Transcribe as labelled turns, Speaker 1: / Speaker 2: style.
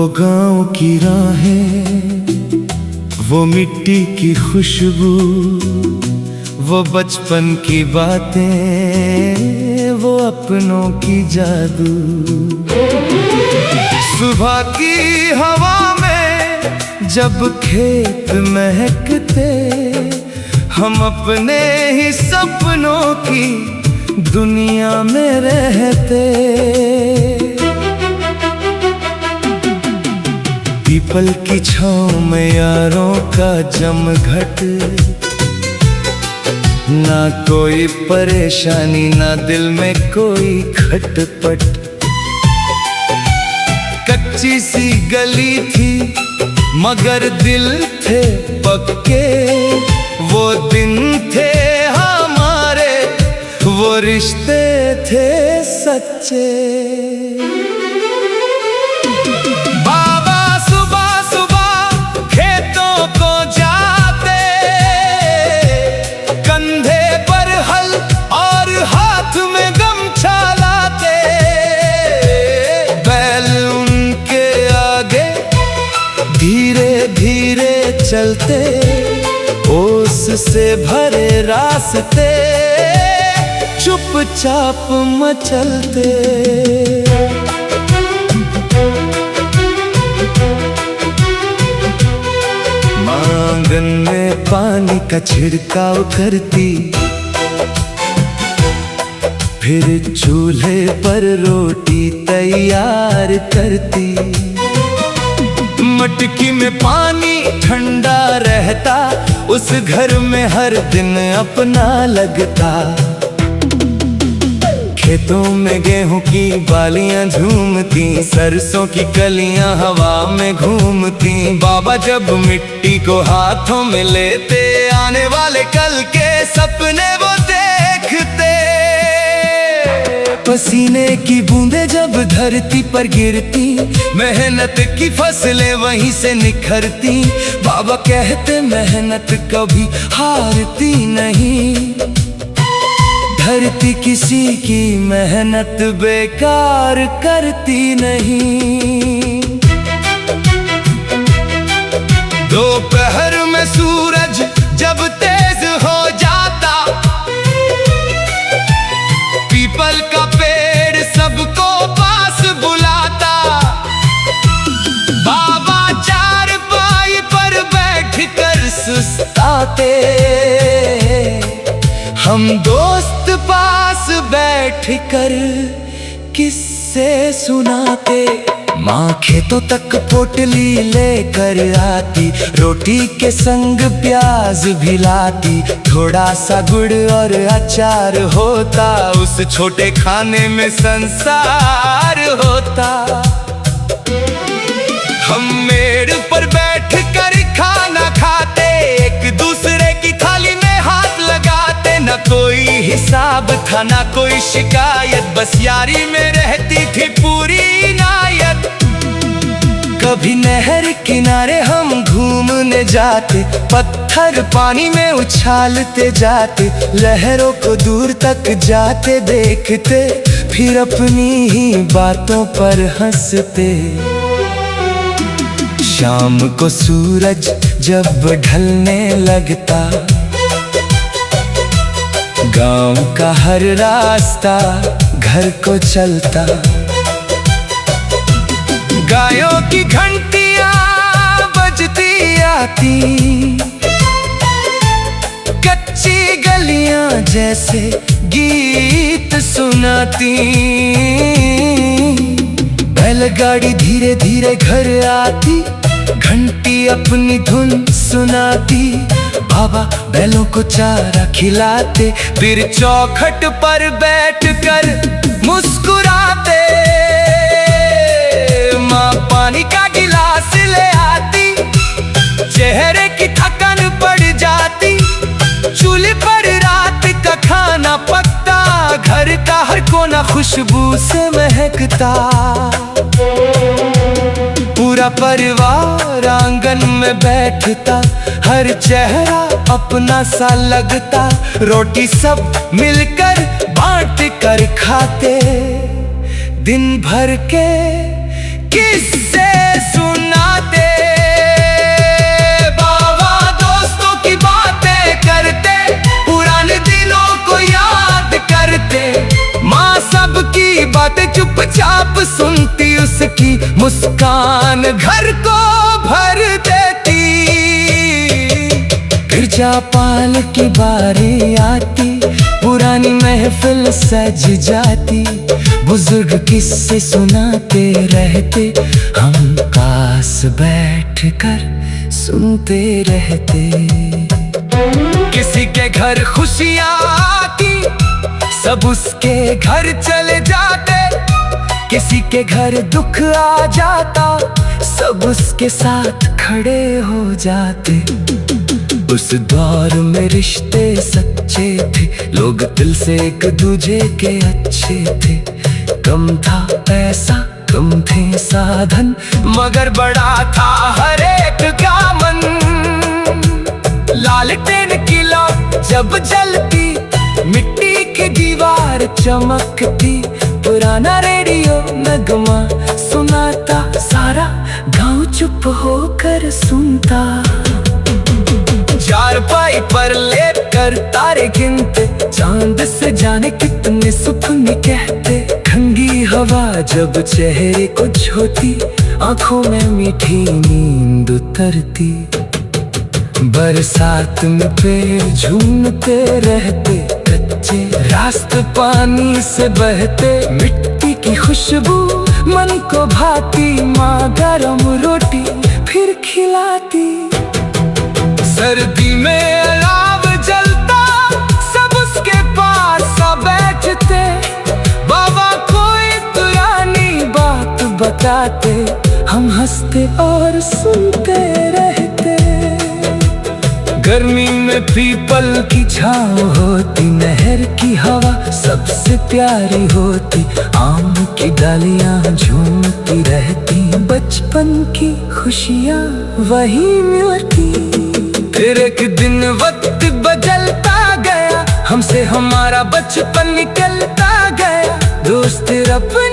Speaker 1: वो गांव की राहें, वो मिट्टी की खुशबू, वो बचपन की बातें, वो अपनों की जादू। सुबह की हवा में जब खेत महकते, हम अपने ही सपनों की दुनिया में रहते। पीपल की छाँव में यारों का जमघट, ना कोई परेशानी ना दिल में कोई खटपट। कच्ची सी गली थी मगर दिल थे पक्के, वो दिन थे हमारे, वो रिश्ते थे सच्चे। बाबा सुबह सुबह खेतों को जाते, कंधे पर हल और हाथ में गमछा लाते। बैल उनके आगे धीरे धीरे चलते, ओस से भरे रास्ते चुपचाप मचलते। आंगन में पानी का छिड़काव करती, फिर चूल्हे पर रोटी तैयार करती। मटकी में पानी ठंडा रहता, उस घर में हर दिन अपना लगता। खेतों में गेहूं की बालियां झूमती, सरसों की कलियां हवा में घूमती। बाबा जब मिट्टी को हाथों में लेते, आने वाले कल के सपने वो देखते। पसीने की बूंदें जब धरती पर गिरती, मेहनत की फसलें वहीं से निखरती। बाबा कहते मेहनत कभी हारती नहीं, धरती किसी की मेहनत बेकार करती नहीं। दोपहर में सूरज जब तेज हो जाता, पीपल का पेड़ सबको पास बुलाता। बाबा चारपाई पर बैठकर सुस्ताते, हम दोस्त पास बैठकर किस्से सुनाते। माँ खेतों तक पोटली लेकर आती, रोटी के संग प्याज भी लाती। थोड़ा सा गुड़ और अचार होता, उस छोटे खाने में संसार होता। हम मेड़ पर बैठकर खाना खाते, एक दूसरे की थाली में हाथ लगाते। न कोई हिसाब था ना कोई शिकायत, बस यारी में रहती थी पूरी इनायत। कभी नहर किनारे हम घूमने जाते, पत्थर पानी में उछालते जाते। लहरों को दूर तक जाते देखते, फिर अपनी ही बातों पर हंसते। शाम को सूरज जब ढलने लगता, गांव का हर रास्ता घर को चलता। गायों की घंटियां बजती आती, कच्ची गलियां जैसे गीत सुनाती। बैलगाड़ी धीरे धीरे घर आती, घंटी अपनी धुन सुनाती। बाबा बैलों को चारा खिलाते, फिर चौखट पर बैठकर मुस्कुराते। माँ पानी का गिलास ले आती, चेहरे की थकान पड़ जाती। चूल्हे पर रात का खाना पकता, घर का हर कोना खुशबू से महकता। पूरा परिवार आंगन में बैठता, हर चेहरा अपना सा लगता। रोटी सब मिलकर बांट कर खाते, दिन भर के किस्से मुस्कान घर को भर देती। गिरजा पाल की बारी आती, पुरानी महफिल सज जाती। बुजुर्ग किस्से सुनाते रहते, हम पास बैठकर सुनते रहते। किसी के घर खुशियाँ आती, सब उसके घर चले जाते। किसी के घर दुख आ जाता, सब उसके साथ खड़े हो जाते। उस दौर में रिश्ते सच्चे थे, लोग दिल से एक दूजे के अच्छे थे। कम था पैसा, कम थे साधन, मगर बड़ा था हर एक का मन। लालटेन की लौ जब जलती, मिट्टी की दीवार चमकती। पुराना रेडियो नगमा सुनाता, सारा गांव चुप होकर सुनता। चारपाई पर लेट कर तारे गिनते, चांद से जाने कितने सपने कहते। ठंडी हवा जब चेहरे को छूती, आंखों में मीठी नींद उतरती। बरसात में पेड़ झूमते रहते, कच्चे रास्ते पानी से बहते। मिट्टी की खुशबू मन को भाती, माँ गरम रोटी फिर खिलाती। सर्दी में अलाव जलता, सब उसके पास बैठते। बाबा कोई पुरानी बात बताते, हम हंसते और सुनते रहते। गर्मी में पीपल की छाँव होती, नहर की हवा सबसे प्यारी होती। आम की डालियाँ झूमती रहती, बचपन की खुशियाँ वही मिलती। फिर एक दिन वक्त बदलता गया, हमसे हमारा बचपन निकलता गया। दोस्त अपने